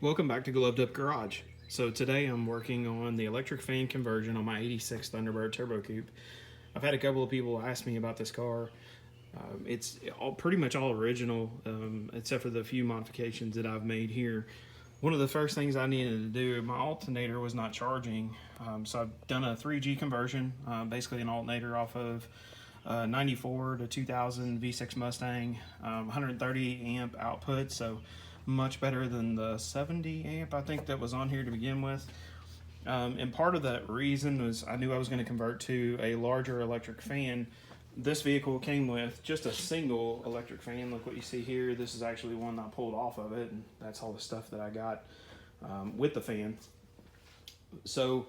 Welcome back to Gloved Up Garage. So today I'm working on the electric fan conversion on my 86 Thunderbird Turbo Coupe. I've had a couple of people ask me about this car. It's pretty much all original, except for the few modifications that I've made here. One of the first things I needed to do, my alternator was not charging, so I've done a 3G conversion, basically an alternator off of 94 to 2000 V6 Mustang, 130 amp output, so much better than the 70 amp I think that was on here to begin with. And part of that reason was I knew I was going to convert to a larger electric fan. This vehicle came with just a single electric fan. Look what you see here. This is actually one I pulled off of it, and that's all the stuff that I got with the fan. So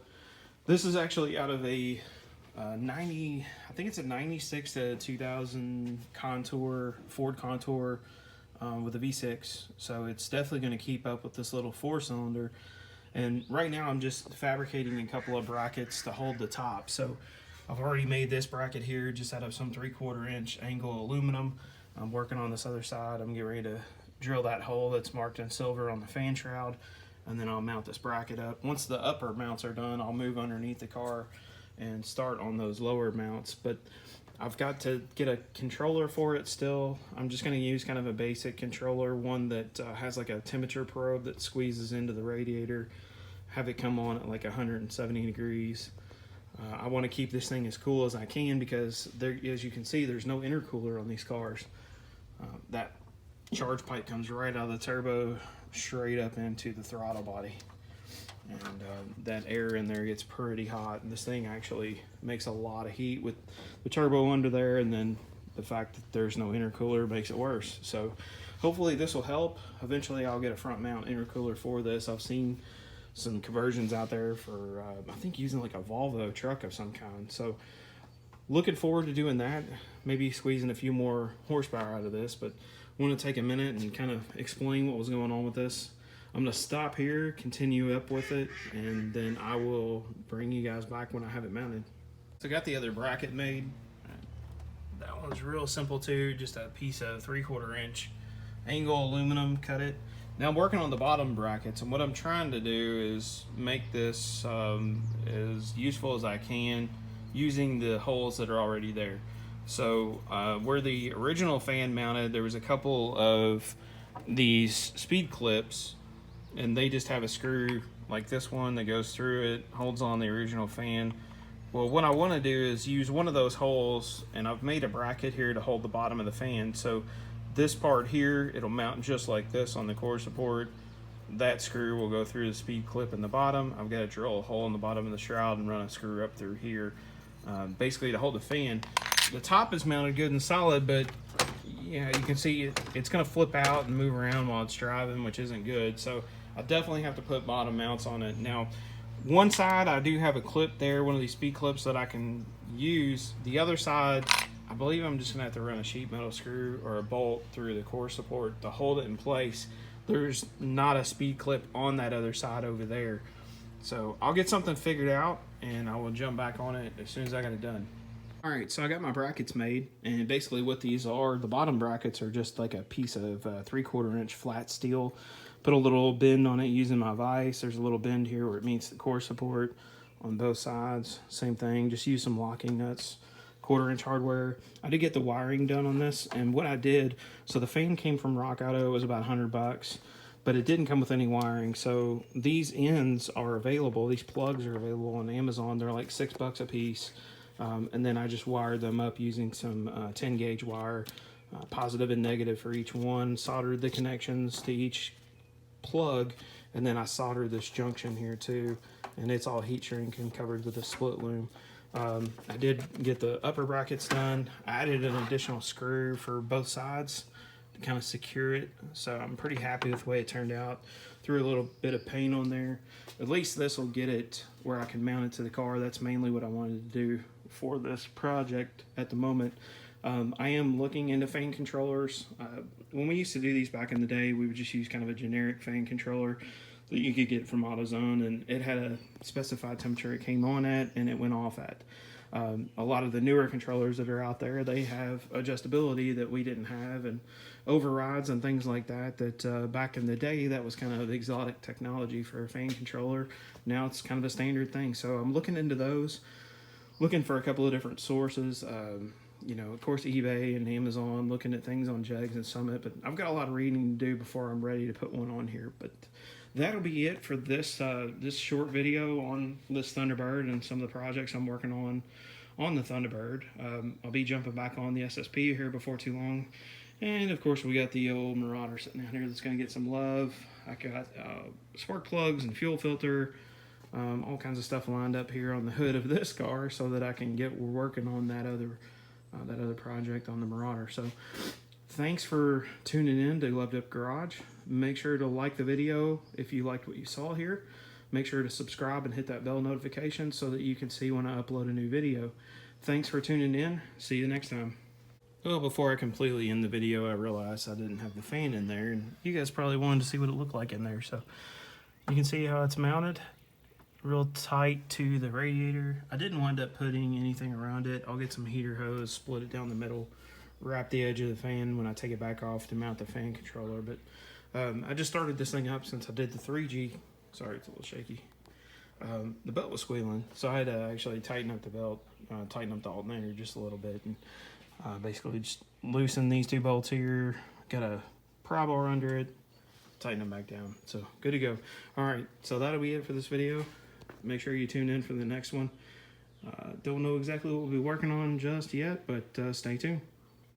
this is actually out of a 90, I think it's a 96 to 2000 Contour, Ford Contour with a V6. So it's definitely going to keep up with this little 4-cylinder. And right now I'm just fabricating a couple of brackets to hold the top. So I've already made this bracket here just out of some 3/4 inch angle aluminum. I'm working on this other side. I'm getting ready to drill that hole that's marked in silver on the fan shroud, and then I'll mount this bracket up. Once the upper mounts are done, I'll move underneath the car and start on those lower mounts. But I've got to get a controller for it still. I'm just going to use kind of a basic controller, one that has like a temperature probe that squeezes into the radiator, have it come on at like 170 degrees. I want to keep this thing as cool as I can because there, as you can see, there's no intercooler on these cars. That charge pipe comes right out of the turbo straight up into the throttle body. And that air in there gets pretty hot, and this thing actually makes a lot of heat with the turbo under there, and then the fact that there's no intercooler makes it worse. So hopefully this will help. Eventually I'll get a front mount intercooler for this. I've seen some conversions out there for I think using like a Volvo truck of some kind. So looking forward to doing that, maybe squeezing a few more horsepower out of this. But I want to take a minute and kind of explain what was going on with this. I'm going to stop here, continue up with it, and then I will bring you guys back when I have it mounted. So I got the other bracket made. That one's real simple too, just a piece of 3/4 inch angle aluminum, cut it. Now I'm working on the bottom brackets, and what I'm trying to do is make this as useful as I can using the holes that are already there. So where the original fan mounted, there was a couple of these speed clips, and they just have a screw like this one that goes through it, holds on the original fan. Well, what I want to do is use one of those holes, and I've made a bracket here to hold the bottom of the fan. So this part here, it'll mount just like this on the core support. That screw will go through the speed clip in the bottom. I've got to drill a hole in the bottom of the shroud and run a screw up through here, basically to hold the fan. The top is mounted good and solid, but yeah, you can see it's going to flip out and move around while it's driving, which isn't good. So I definitely have to put bottom mounts on it. Now, one side I do have a clip there, one of these speed clips that I can use. The other side, I believe I'm just gonna have to run a sheet metal screw or a bolt through the core support to hold it in place. There's not a speed clip on that other side over there. So I'll get something figured out and I will jump back on it as soon as I got it done. All right, so I got my brackets made, and basically what these are, the bottom brackets are just like a piece of 3/4 inch flat steel. Put a little bend on it using my vise. There's a little bend here where it meets the core support on both sides. Same thing, just use some locking nuts, 1/4 inch hardware. I did get the wiring done on this, and what I did, so the fan came from Rock Auto, it was about $100, but it didn't come with any wiring. So these ends are available, these plugs are available on Amazon. They're like $6 a piece. And then I just wired them up using some 10 gauge wire, positive and negative for each one, soldered the connections to each plug, and then I soldered this junction here too, and it's all heat shrink and covered with a split loom. I did get the upper brackets done. I added an additional screw for both sides to kind of secure it, so I'm pretty happy with the way it turned out. Threw a little bit of paint on there. At least this will get it where I can mount it to the car. That's mainly what I wanted to do for this project at the moment. I am looking into fan controllers. When we used to do these back in the day, we would just use kind of a generic fan controller that you could get from AutoZone, and it had a specified temperature it came on at and it went off at. A lot of the newer controllers that are out there, they have adjustability that we didn't have, and overrides and things like that, that back in the day, that was kind of exotic technology for a fan controller. Now it's kind of a standard thing. So I'm looking into those, looking for a couple of different sources. You know, of course, eBay and Amazon, looking at things on Jegs and Summit, but I've got a lot of reading to do before I'm ready to put one on here. But that'll be it for this this short video on this Thunderbird and some of the projects I'm working on the Thunderbird. I'll be jumping back on the SSP here before too long. And of course, we got the old Marauder sitting down here that's going to get some love. I got spark plugs and fuel filter, all kinds of stuff lined up here on the hood of this car so that I can get working on that other project on the Marauder. So thanks for tuning in to Loved Up Garage. Make sure to like the video if you liked what you saw here. Make sure to subscribe and hit that bell notification so that you can see when I upload a new video. Thanks for tuning in. See you next time. Well, before I completely end the video, I realized I didn't have the fan in there, and you guys probably wanted to see what it looked like in there. So you can see how it's mounted real tight to the radiator. I didn't wind up putting anything around it. I'll get some heater hose, split it down the middle, wrap the edge of the fan when I take it back off to mount the fan controller. But I just started this thing up since I did the 3G. Sorry, it's a little shaky. The belt was squealing, so I had to actually tighten up the belt, tighten up the alternator just a little bit, and basically just loosen these two bolts here. Got a pry bar under it, tighten them back down. So good to go. All right, so that'll be it for this video. Make sure you tune in for the next one. Don't know exactly what we'll be working on just yet, but stay tuned.